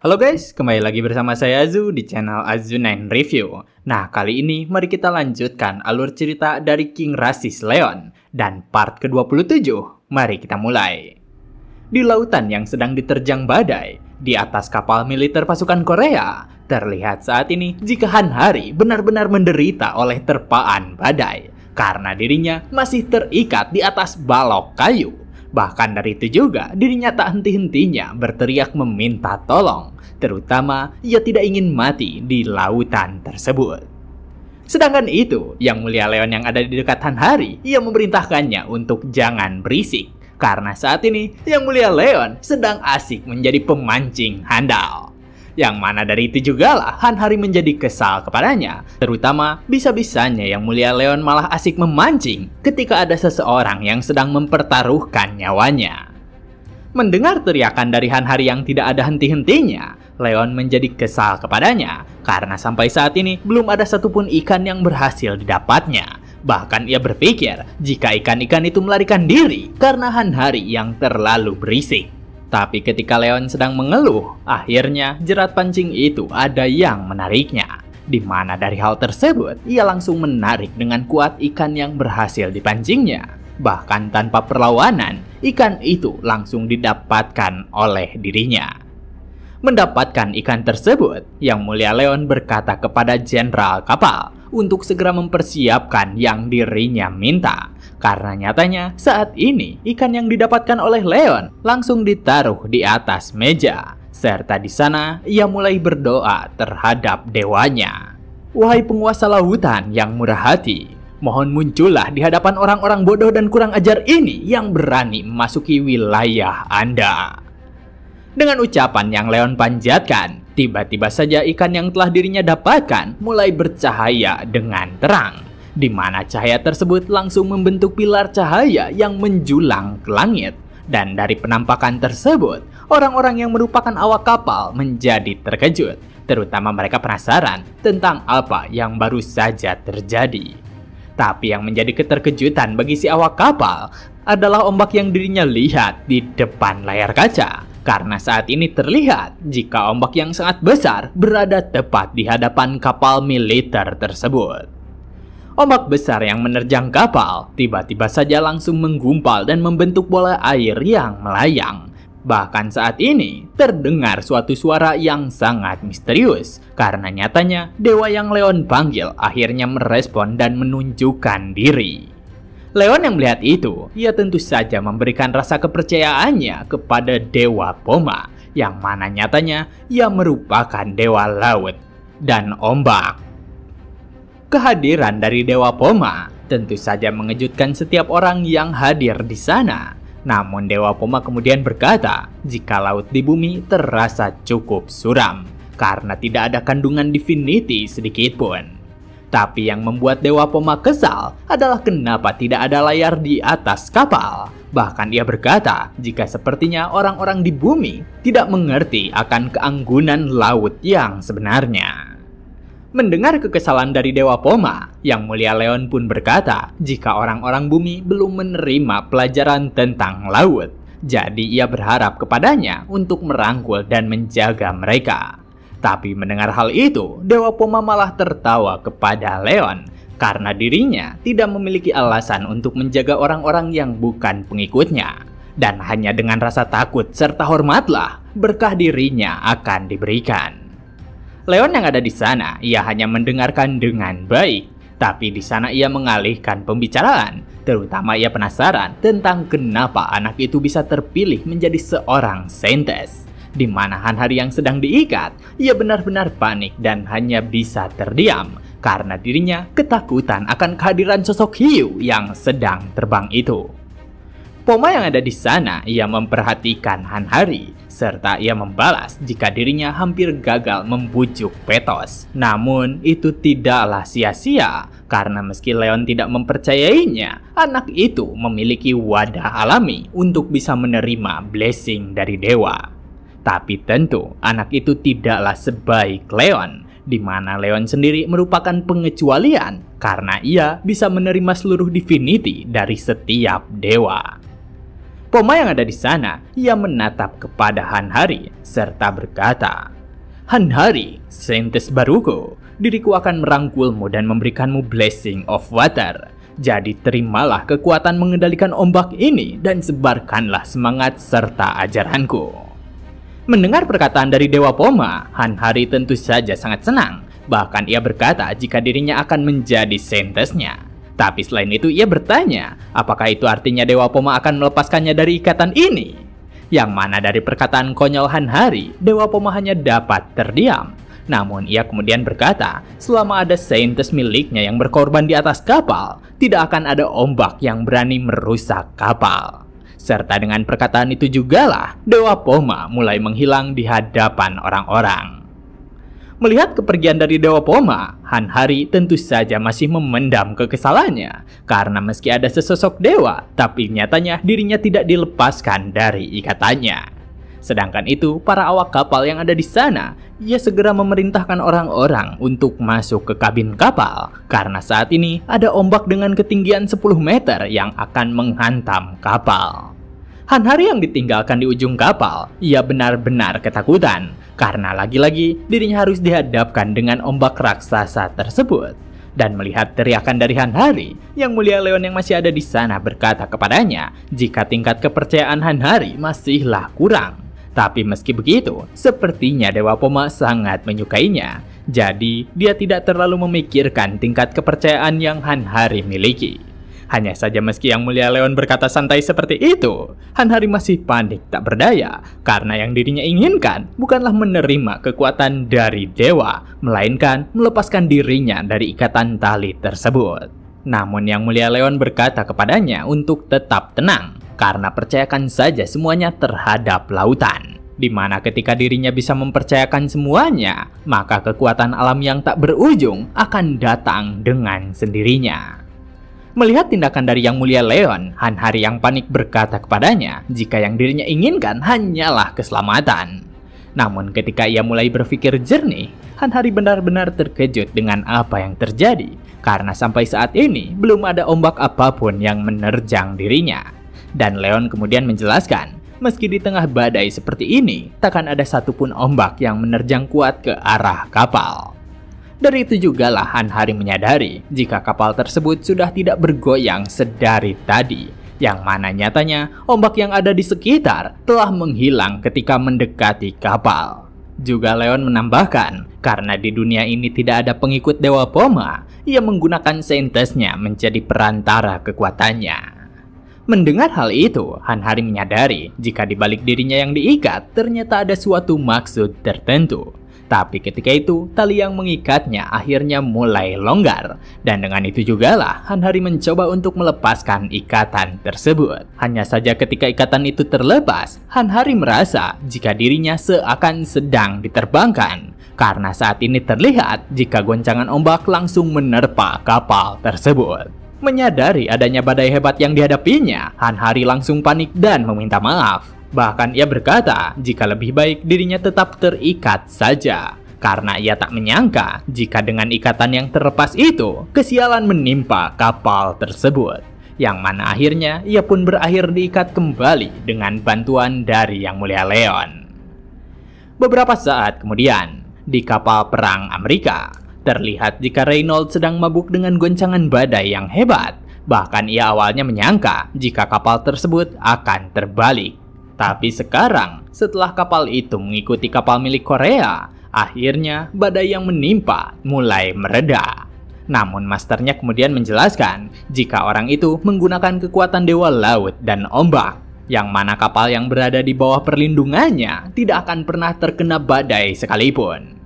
Halo guys, kembali lagi bersama saya Azu di channel Azu9 Review. Nah, kali ini mari kita lanjutkan alur cerita dari King Rasis Leon dan part ke-27. Mari kita mulai. Di lautan yang sedang diterjang badai, di atas kapal militer pasukan Korea, terlihat saat ini jika Han Hari benar-benar menderita oleh terpaan badai karena dirinya masih terikat di atas balok kayu. Bahkan dari itu juga dirinya tak henti-hentinya berteriak meminta tolong, terutama ia tidak ingin mati di lautan tersebut. Sedangkan itu, Yang Mulia Leon yang ada di dekat Han Hari, ia memerintahkannya untuk jangan berisik, karena saat ini Yang Mulia Leon sedang asik menjadi pemancing handal. Yang mana dari itu juga lah Han Hari menjadi kesal kepadanya, terutama bisa-bisanya Yang Mulia Leon malah asik memancing ketika ada seseorang yang sedang mempertaruhkan nyawanya. Mendengar teriakan dari Han Hari yang tidak ada henti-hentinya, Leon menjadi kesal kepadanya karena sampai saat ini belum ada satupun ikan yang berhasil didapatnya. Bahkan ia berpikir jika ikan-ikan itu melarikan diri karena Han Hari yang terlalu berisik. Tapi ketika Leon sedang mengeluh, akhirnya jerat pancing itu ada yang menariknya. Di mana dari hal tersebut, ia langsung menarik dengan kuat ikan yang berhasil dipancingnya. Bahkan tanpa perlawanan, ikan itu langsung didapatkan oleh dirinya. Mendapatkan ikan tersebut, Yang Mulia Leon berkata kepada jenderal kapal untuk segera mempersiapkan yang dirinya minta. Karena nyatanya saat ini ikan yang didapatkan oleh Leon langsung ditaruh di atas meja. Serta di sana ia mulai berdoa terhadap dewanya. Wahai penguasa lautan yang murah hati, mohon muncullah di hadapan orang-orang bodoh dan kurang ajar ini yang berani memasuki wilayah Anda. Dengan ucapan yang Leon panjatkan, tiba-tiba saja ikan yang telah dirinya dapatkan mulai bercahaya dengan terang, di mana cahaya tersebut langsung membentuk pilar cahaya yang menjulang ke langit. Dan dari penampakan tersebut, orang-orang yang merupakan awak kapal menjadi terkejut, terutama mereka penasaran tentang apa yang baru saja terjadi. Tapi yang menjadi keterkejutan bagi si awak kapal adalah ombak yang dirinya lihat di depan layar kaca. Karena saat ini terlihat jika ombak yang sangat besar berada tepat di hadapan kapal militer tersebut. Ombak besar yang menerjang kapal tiba-tiba saja langsung menggumpal dan membentuk bola air yang melayang. Bahkan saat ini terdengar suatu suara yang sangat misterius karena nyatanya dewa yang Leon panggil akhirnya merespon dan menunjukkan diri. Leon yang melihat itu, ia tentu saja memberikan rasa kepercayaannya kepada Dewa Poma, yang mana nyatanya ia merupakan dewa laut dan ombak. Kehadiran dari Dewa Poma tentu saja mengejutkan setiap orang yang hadir di sana. Namun Dewa Poma kemudian berkata, jika laut di bumi terasa cukup suram karena tidak ada kandungan divinity sedikit pun. Tapi yang membuat Dewa Poma kesal adalah kenapa tidak ada layar di atas kapal. Bahkan ia berkata jika sepertinya orang-orang di bumi tidak mengerti akan keanggunan laut yang sebenarnya. Mendengar kekesalan dari Dewa Poma, Yang Mulia Leon pun berkata jika orang-orang bumi belum menerima pelajaran tentang laut. Jadi ia berharap kepadanya untuk merangkul dan menjaga mereka. Tapi mendengar hal itu, Dewa Poma malah tertawa kepada Leon karena dirinya tidak memiliki alasan untuk menjaga orang-orang yang bukan pengikutnya. Dan hanya dengan rasa takut serta hormatlah berkah dirinya akan diberikan. Leon yang ada di sana, ia hanya mendengarkan dengan baik. Tapi di sana ia mengalihkan pembicaraan, terutama ia penasaran tentang kenapa anak itu bisa terpilih menjadi seorang saintes. Di mana Han Hari yang sedang diikat, ia benar-benar panik dan hanya bisa terdiam karena dirinya ketakutan akan kehadiran sosok hiu yang sedang terbang itu. Poma yang ada di sana, ia memperhatikan Han Hari, serta ia membalas jika dirinya hampir gagal membujuk Petos. Namun itu tidaklah sia-sia, karena meski Leon tidak mempercayainya, anak itu memiliki wadah alami untuk bisa menerima blessing dari dewa. Tapi tentu anak itu tidaklah sebaik Leon, di mana Leon sendiri merupakan pengecualian karena ia bisa menerima seluruh divinity dari setiap dewa. Poma yang ada di sana, ia menatap kepada Hanhari serta berkata, "Hanhari, saintes baruku, diriku akan merangkulmu dan memberikanmu blessing of water. Jadi terimalah kekuatan mengendalikan ombak ini dan sebarkanlah semangat serta ajaranku." Mendengar perkataan dari Dewa Poma, Hanhari tentu saja sangat senang. Bahkan ia berkata jika dirinya akan menjadi saintesnya. Tapi selain itu ia bertanya, apakah itu artinya Dewa Poma akan melepaskannya dari ikatan ini? Yang mana dari perkataan konyol Hanhari, Dewa Poma hanya dapat terdiam. Namun ia kemudian berkata, selama ada saintes miliknya yang berkorban di atas kapal, tidak akan ada ombak yang berani merusak kapal. Serta dengan perkataan itu jugalah Dewa Poma mulai menghilang di hadapan orang-orang. Melihat kepergian dari Dewa Poma, Hanhari tentu saja masih memendam kekesalannya karena meski ada sesosok dewa, tapi nyatanya dirinya tidak dilepaskan dari ikatannya. Sedangkan itu, para awak kapal yang ada di sana, ia segera memerintahkan orang-orang untuk masuk ke kabin kapal karena saat ini ada ombak dengan ketinggian 10 meter yang akan menghantam kapal. Hanhari yang ditinggalkan di ujung kapal, ia benar-benar ketakutan karena lagi-lagi dirinya harus dihadapkan dengan ombak raksasa tersebut. Dan melihat teriakan dari Hanhari, Yang Mulia Leon yang masih ada di sana berkata kepadanya jika tingkat kepercayaan Hanhari masihlah kurang. Tapi meski begitu, sepertinya Dewa Poma sangat menyukainya. Jadi, dia tidak terlalu memikirkan tingkat kepercayaan yang Hanhari miliki. Hanya saja meski Yang Mulia Leon berkata santai seperti itu, Hanhari masih panik tak berdaya karena yang dirinya inginkan bukanlah menerima kekuatan dari dewa, melainkan melepaskan dirinya dari ikatan tali tersebut. Namun Yang Mulia Leon berkata kepadanya untuk tetap tenang karena percayakan saja semuanya terhadap lautan, di mana ketika dirinya bisa mempercayakan semuanya, maka kekuatan alam yang tak berujung akan datang dengan sendirinya. Melihat tindakan dari Yang Mulia Leon, Hanhari yang panik berkata kepadanya jika yang dirinya inginkan hanyalah keselamatan. Namun ketika ia mulai berpikir jernih, Hanhari benar-benar terkejut dengan apa yang terjadi, karena sampai saat ini belum ada ombak apapun yang menerjang dirinya. Dan Leon kemudian menjelaskan, meski di tengah badai seperti ini, takkan ada satupun ombak yang menerjang kuat ke arah kapal. Dari itu jugalah Hanhari menyadari jika kapal tersebut sudah tidak bergoyang sedari tadi, yang mana nyatanya ombak yang ada di sekitar telah menghilang ketika mendekati kapal. Juga Leon menambahkan, karena di dunia ini tidak ada pengikut Dewa Poma, ia menggunakan saintesnya menjadi perantara kekuatannya. Mendengar hal itu, Hanhari menyadari jika di balik dirinya yang diikat ternyata ada suatu maksud tertentu. Tapi ketika itu, tali yang mengikatnya akhirnya mulai longgar. Dan dengan itu jugalah Hanhari mencoba untuk melepaskan ikatan tersebut. Hanya saja ketika ikatan itu terlepas, Hanhari merasa jika dirinya seakan sedang diterbangkan. Karena saat ini terlihat jika goncangan ombak langsung menerpa kapal tersebut. Menyadari adanya badai hebat yang dihadapinya, Hanhari langsung panik dan meminta maaf. Bahkan ia berkata jika lebih baik dirinya tetap terikat saja, karena ia tak menyangka jika dengan ikatan yang terlepas itu, kesialan menimpa kapal tersebut. Yang mana akhirnya ia pun berakhir diikat kembali dengan bantuan dari Yang Mulia Leon. Beberapa saat kemudian, di kapal perang Amerika, terlihat jika Reynold sedang mabuk dengan goncangan badai yang hebat. Bahkan ia awalnya menyangka jika kapal tersebut akan terbalik. Tapi sekarang, setelah kapal itu mengikuti kapal milik Korea, akhirnya badai yang menimpa mulai mereda. Namun masternya kemudian menjelaskan jika orang itu menggunakan kekuatan dewa laut dan ombak, yang mana kapal yang berada di bawah perlindungannya tidak akan pernah terkena badai sekalipun.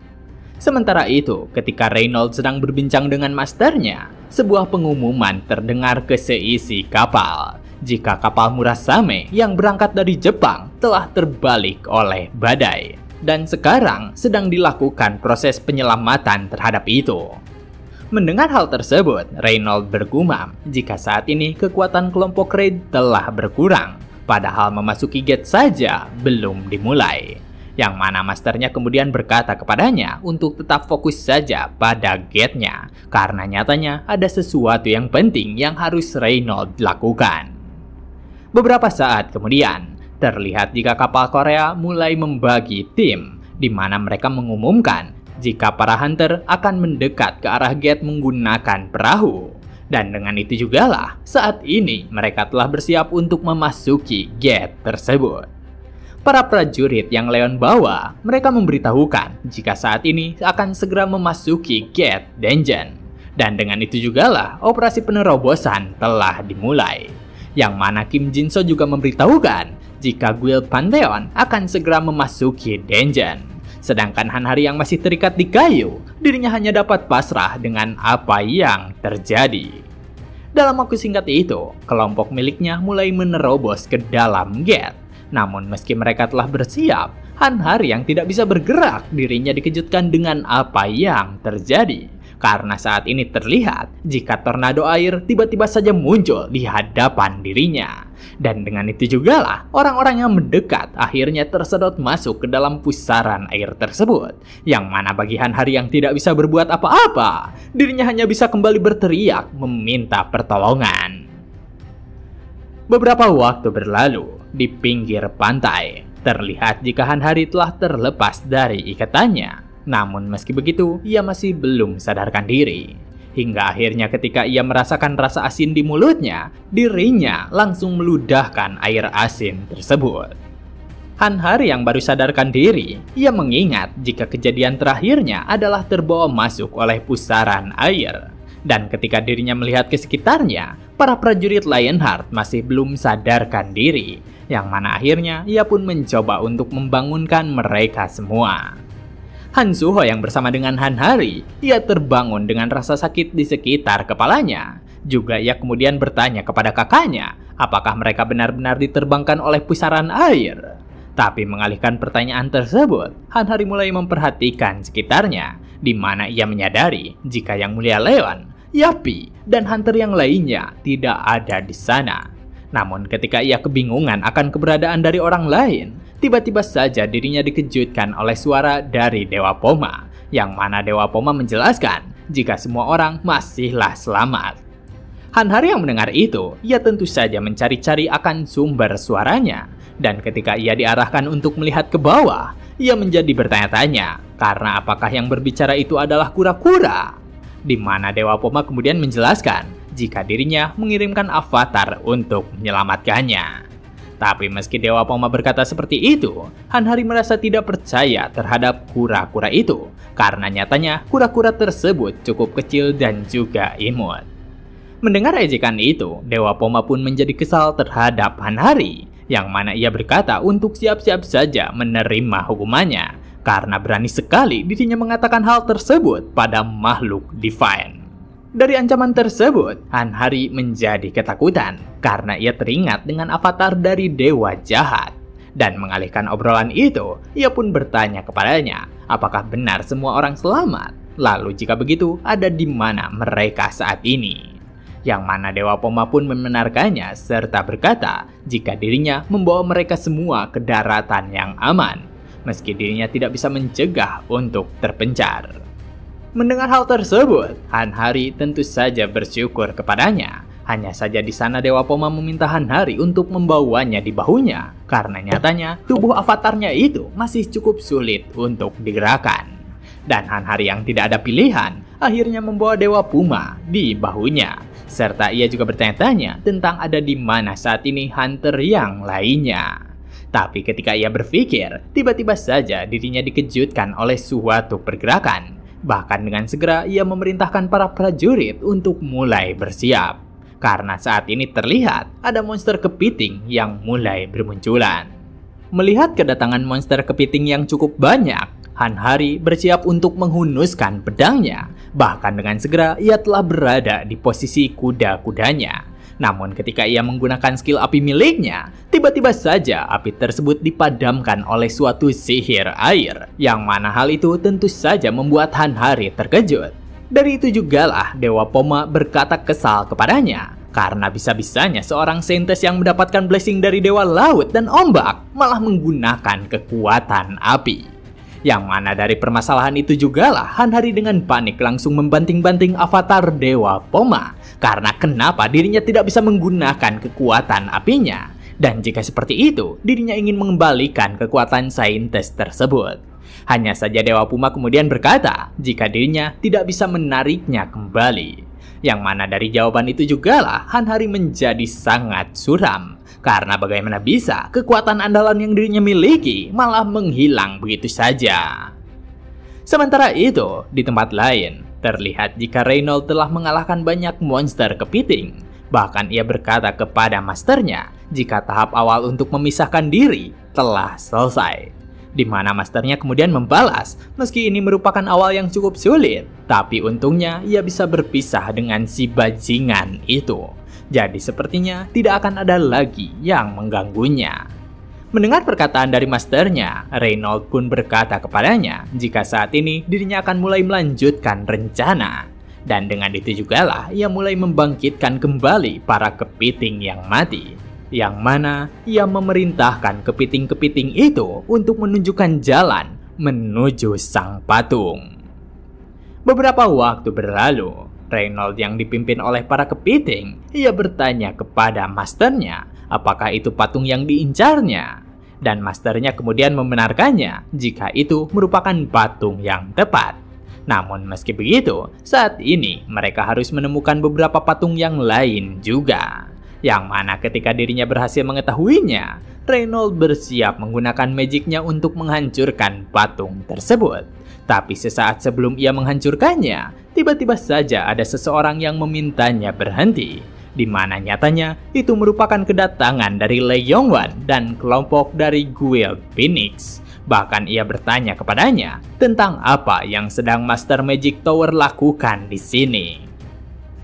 Sementara itu, ketika Reynold sedang berbincang dengan masternya, sebuah pengumuman terdengar ke seisi kapal. Jika kapal Murasame yang berangkat dari Jepang telah terbalik oleh badai, dan sekarang sedang dilakukan proses penyelamatan terhadap itu. Mendengar hal tersebut, Reynold bergumam jika saat ini kekuatan kelompok Raid telah berkurang, padahal memasuki gate saja belum dimulai. Yang mana masternya kemudian berkata kepadanya untuk tetap fokus saja pada gate-nya, karena nyatanya ada sesuatu yang penting yang harus Reynold lakukan. Beberapa saat kemudian, terlihat jika kapal Korea mulai membagi tim, di mana mereka mengumumkan jika para hunter akan mendekat ke arah gate menggunakan perahu. Dan dengan itu jugalah, saat ini mereka telah bersiap untuk memasuki gate tersebut. Para prajurit yang Leon bawa, mereka memberitahukan jika saat ini akan segera memasuki gate dungeon. Dan dengan itu jugalah, operasi penerobosan telah dimulai. Yang mana Kim Jin-so juga memberitahukan jika guild Pantheon akan segera memasuki dungeon. Sedangkan Han Hari yang masih terikat di kayu, dirinya hanya dapat pasrah dengan apa yang terjadi. Dalam waktu singkat itu, kelompok miliknya mulai menerobos ke dalam gate. Namun meski mereka telah bersiap, Han Hari yang tidak bisa bergerak, dirinya dikejutkan dengan apa yang terjadi. Karena saat ini terlihat jika tornado air tiba-tiba saja muncul di hadapan dirinya. Dan dengan itu jugalah orang-orang yang mendekat akhirnya tersedot masuk ke dalam pusaran air tersebut. Yang mana bagi Han Hari yang tidak bisa berbuat apa-apa, dirinya hanya bisa kembali berteriak meminta pertolongan. Beberapa waktu berlalu, di pinggir pantai, terlihat jika Han Hari telah terlepas dari ikatannya. Namun meski begitu, ia masih belum sadarkan diri. Hingga akhirnya ketika ia merasakan rasa asin di mulutnya, dirinya langsung meludahkan air asin tersebut. Han Hari yang baru sadarkan diri, ia mengingat jika kejadian terakhirnya adalah terbawa masuk oleh pusaran air. Dan ketika dirinya melihat ke sekitarnya, para prajurit Lionheart masih belum sadarkan diri, yang mana akhirnya ia pun mencoba untuk membangunkan mereka semua. Han Suho yang bersama dengan Han Hari, ia terbangun dengan rasa sakit di sekitar kepalanya. Juga ia kemudian bertanya kepada kakaknya, apakah mereka benar-benar diterbangkan oleh pusaran air. Tapi mengalihkan pertanyaan tersebut, Han Hari mulai memperhatikan sekitarnya, di mana ia menyadari jika Yang Mulia Leon, Yapi, dan hunter yang lainnya tidak ada di sana. Namun ketika ia kebingungan akan keberadaan dari orang lain, tiba-tiba saja dirinya dikejutkan oleh suara dari Dewa Poma, yang mana Dewa Poma menjelaskan jika semua orang masihlah selamat. Han Hari yang mendengar itu, ia tentu saja mencari-cari akan sumber suaranya, dan ketika ia diarahkan untuk melihat ke bawah, ia menjadi bertanya-tanya karena apakah yang berbicara itu adalah kura-kura. Di mana Dewa Poma kemudian menjelaskan jika dirinya mengirimkan avatar untuk menyelamatkannya. Tapi meski Dewa Poma berkata seperti itu, Han Hari merasa tidak percaya terhadap kura-kura itu, karena nyatanya kura-kura tersebut cukup kecil dan juga imut. Mendengar ejekan itu, Dewa Poma pun menjadi kesal terhadap Han Hari, yang mana ia berkata untuk siap-siap saja menerima hukumannya, karena berani sekali dirinya mengatakan hal tersebut pada makhluk divine. Dari ancaman tersebut, Han Hari menjadi ketakutan karena ia teringat dengan avatar dari dewa jahat. Dan mengalihkan obrolan itu, ia pun bertanya kepadanya, apakah benar semua orang selamat? Lalu jika begitu, ada di mana mereka saat ini? Yang mana Dewa Poma pun membenarkannya serta berkata jika dirinya membawa mereka semua ke daratan yang aman, meski dirinya tidak bisa mencegah untuk terpencar. Mendengar hal tersebut, Han Hari tentu saja bersyukur kepadanya. Hanya saja di sana Dewa Poma meminta Han Hari untuk membawanya di bahunya, karena nyatanya tubuh avatarnya itu masih cukup sulit untuk digerakkan. Dan Han Hari yang tidak ada pilihan, akhirnya membawa Dewa Puma di bahunya. Serta ia juga bertanya-tanya tentang ada di mana saat ini hunter yang lainnya. Tapi ketika ia berpikir, tiba-tiba saja dirinya dikejutkan oleh suatu pergerakan. Bahkan dengan segera ia memerintahkan para prajurit untuk mulai bersiap. Karena saat ini terlihat ada monster kepiting yang mulai bermunculan. Melihat kedatangan monster kepiting yang cukup banyak, Han Hari bersiap untuk menghunuskan pedangnya. Bahkan dengan segera ia telah berada di posisi kuda-kudanya. Namun ketika ia menggunakan skill api miliknya, tiba-tiba saja api tersebut dipadamkan oleh suatu sihir air, yang mana hal itu tentu saja membuat Han Hari terkejut. Dari itu jugalah Dewa Poma berkata kesal kepadanya, karena bisa-bisanya seorang saintes yang mendapatkan blessing dari Dewa Laut dan Ombak malah menggunakan kekuatan api. Yang mana dari permasalahan itu jugalah Han Hari dengan panik langsung membanting-banting avatar Dewa Poma. Karena kenapa dirinya tidak bisa menggunakan kekuatan apinya. Dan jika seperti itu, dirinya ingin mengembalikan kekuatan saintis tersebut. Hanya saja Dewa Puma kemudian berkata jika dirinya tidak bisa menariknya kembali. Yang mana dari jawaban itu jugalah Hanhari menjadi sangat suram. Karena bagaimana bisa kekuatan andalan yang dirinya miliki malah menghilang begitu saja. Sementara itu, di tempat lain, terlihat jika Reynolds telah mengalahkan banyak monster kepiting. Bahkan ia berkata kepada masternya jika tahap awal untuk memisahkan diri telah selesai. Di mana masternya kemudian membalas, meski ini merupakan awal yang cukup sulit, tapi untungnya ia bisa berpisah dengan si bajingan itu. Jadi sepertinya tidak akan ada lagi yang mengganggunya. Mendengar perkataan dari masternya, Reynolds pun berkata kepadanya jika saat ini dirinya akan mulai melanjutkan rencana. Dan dengan itu jugalah ia mulai membangkitkan kembali para kepiting yang mati. Yang mana ia memerintahkan kepiting-kepiting itu untuk menunjukkan jalan menuju sang patung. Beberapa waktu berlalu, Reynolds yang dipimpin oleh para kepiting, ia bertanya kepada masternya apakah itu patung yang diincarnya. Dan masternya kemudian membenarkannya jika itu merupakan patung yang tepat. Namun meski begitu, saat ini mereka harus menemukan beberapa patung yang lain juga. Yang mana ketika dirinya berhasil mengetahuinya, Reynolds bersiap menggunakan magicnya untuk menghancurkan patung tersebut. Tapi sesaat sebelum ia menghancurkannya, tiba-tiba saja ada seseorang yang memintanya berhenti. Di mana nyatanya itu merupakan kedatangan dari Lee Yongwan dan kelompok dari Guild Phoenix. Bahkan ia bertanya kepadanya tentang apa yang sedang Master Magic Tower lakukan di sini.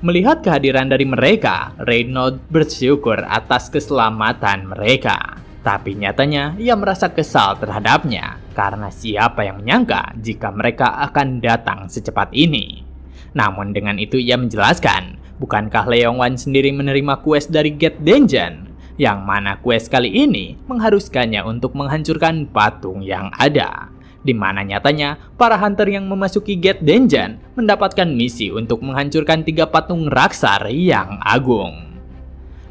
Melihat kehadiran dari mereka, Reynolds bersyukur atas keselamatan mereka. Tapi nyatanya ia merasa kesal terhadapnya karena siapa yang menyangka jika mereka akan datang secepat ini. Namun dengan itu ia menjelaskan, bukankah Lee Yongwan sendiri menerima quest dari Gate Dungeon? Yang mana quest kali ini mengharuskannya untuk menghancurkan patung yang ada. Di mana nyatanya para hunter yang memasuki Gate Dungeon mendapatkan misi untuk menghancurkan 3 patung raksasa yang agung.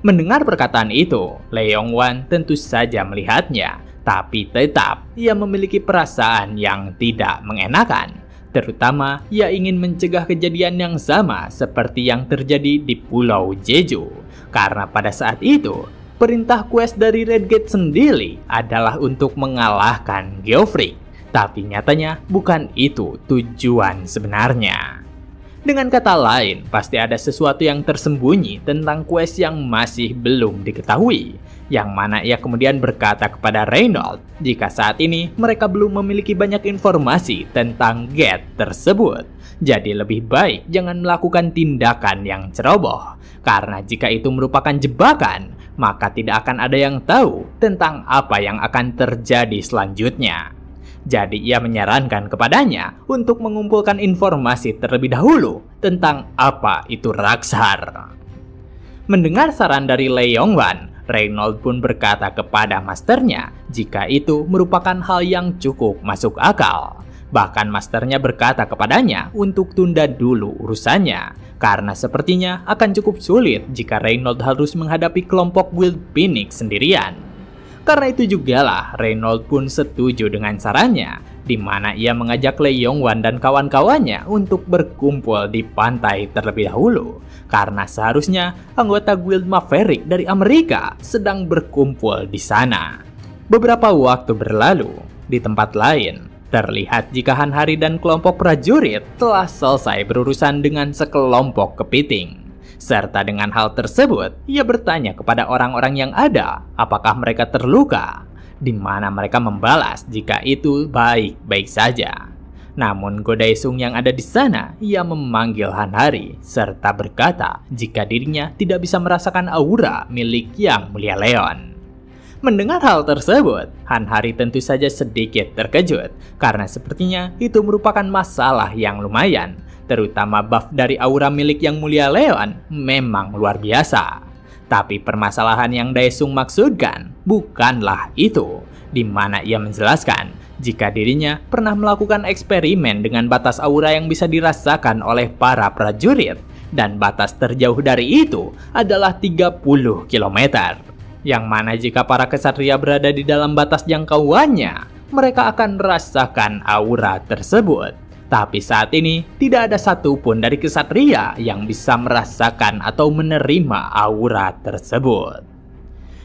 Mendengar perkataan itu, Lee Yongwan tentu saja melihatnya, tapi tetap ia memiliki perasaan yang tidak mengenakan. Terutama ia ingin mencegah kejadian yang sama seperti yang terjadi di Pulau Jeju. Karena pada saat itu, perintah quest dari Red Gate sendiri adalah untuk mengalahkan Geofreak. Tapi nyatanya bukan itu tujuan sebenarnya. Dengan kata lain, pasti ada sesuatu yang tersembunyi tentang quest yang masih belum diketahui. Yang mana ia kemudian berkata kepada Reynolds jika saat ini mereka belum memiliki banyak informasi tentang gate tersebut. Jadi lebih baik jangan melakukan tindakan yang ceroboh. Karena jika itu merupakan jebakan, maka tidak akan ada yang tahu tentang apa yang akan terjadi selanjutnya. Jadi ia menyarankan kepadanya untuk mengumpulkan informasi terlebih dahulu tentang apa itu Raksar. Mendengar saran dari Lee Yongwan, Reynolds pun berkata kepada masternya jika itu merupakan hal yang cukup masuk akal. Bahkan masternya berkata kepadanya untuk tunda dulu urusannya, karena sepertinya akan cukup sulit jika Reynolds harus menghadapi kelompok Guild Phoenix sendirian. Karena itu jugalah Reynolds pun setuju dengan sarannya, di mana ia mengajak Lee Yongwan dan kawan-kawannya untuk berkumpul di pantai terlebih dahulu. Karena seharusnya anggota Guild Maverick dari Amerika sedang berkumpul di sana. Beberapa waktu berlalu, di tempat lain, terlihat jika Hanhari dan kelompok prajurit telah selesai berurusan dengan sekelompok kepiting. Serta dengan hal tersebut, ia bertanya kepada orang-orang yang ada apakah mereka terluka, di mana mereka membalas jika itu baik-baik saja. Namun Godaesung yang ada di sana, ia memanggil Hanhari serta berkata jika dirinya tidak bisa merasakan aura milik Yang Mulia Leon. Mendengar hal tersebut, Hanhari tentu saja sedikit terkejut karena sepertinya itu merupakan masalah yang lumayan. Terutama buff dari aura milik Yang Mulia Leon memang luar biasa. Tapi permasalahan yang Daesung maksudkan bukanlah itu, di mana ia menjelaskan jika dirinya pernah melakukan eksperimen dengan batas aura yang bisa dirasakan oleh para prajurit, dan batas terjauh dari itu adalah 30 km. Yang mana jika para kesatria berada di dalam batas jangkauannya, mereka akan merasakan aura tersebut. Tapi saat ini, tidak ada satupun dari kesatria yang bisa merasakan atau menerima aura tersebut.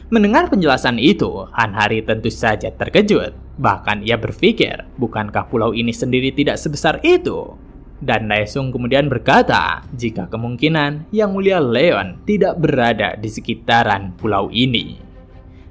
Mendengar penjelasan itu, Hanhari tentu saja terkejut. Bahkan ia berpikir, bukankah pulau ini sendiri tidak sebesar itu? Dan Daesung kemudian berkata, jika kemungkinan Yang Mulia Leon tidak berada di sekitaran pulau ini.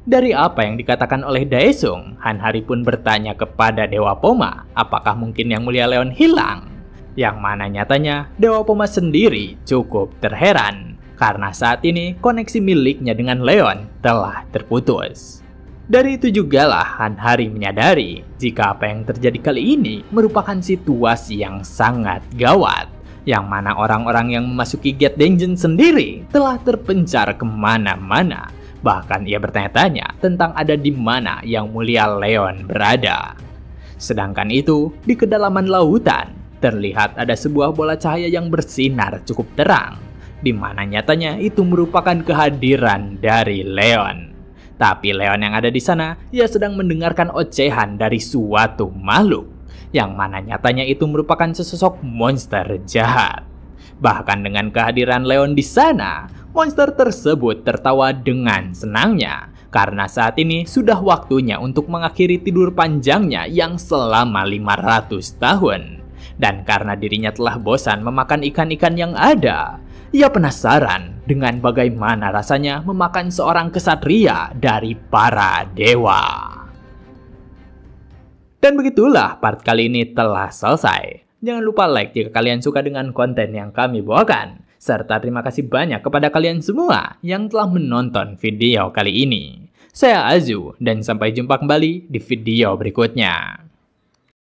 Dari apa yang dikatakan oleh Daesung, Hanhari pun bertanya kepada Dewa Poma, apakah mungkin Yang Mulia Leon hilang? Yang mana nyatanya, Dewa Poma sendiri cukup terheran. Karena saat ini koneksi miliknya dengan Leon telah terputus. Dari itu jugalah Hanhari menyadari jika apa yang terjadi kali ini merupakan situasi yang sangat gawat. Yang mana orang-orang yang memasuki Gate Dungeon sendiri telah terpencar kemana-mana. Bahkan ia bertanya-tanya tentang ada di mana Yang Mulia Leon berada. Sedangkan itu, di kedalaman lautan, terlihat ada sebuah bola cahaya yang bersinar cukup terang. Di mana nyatanya itu merupakan kehadiran dari Leon. Tapi Leon yang ada di sana, ia sedang mendengarkan ocehan dari suatu makhluk, yang mana nyatanya itu merupakan sesosok monster jahat. Bahkan dengan kehadiran Leon di sana, monster tersebut tertawa dengan senangnya, karena saat ini sudah waktunya untuk mengakhiri tidur panjangnya yang selama 500 tahun. Dan karena dirinya telah bosan memakan ikan-ikan yang ada, ia penasaran dengan bagaimana rasanya memakan seorang kesatria dari para dewa. Dan begitulah part kali ini telah selesai. Jangan lupa like jika kalian suka dengan konten yang kami bawakan. Serta terima kasih banyak kepada kalian semua yang telah menonton video kali ini. Saya Azu dan sampai jumpa kembali di video berikutnya.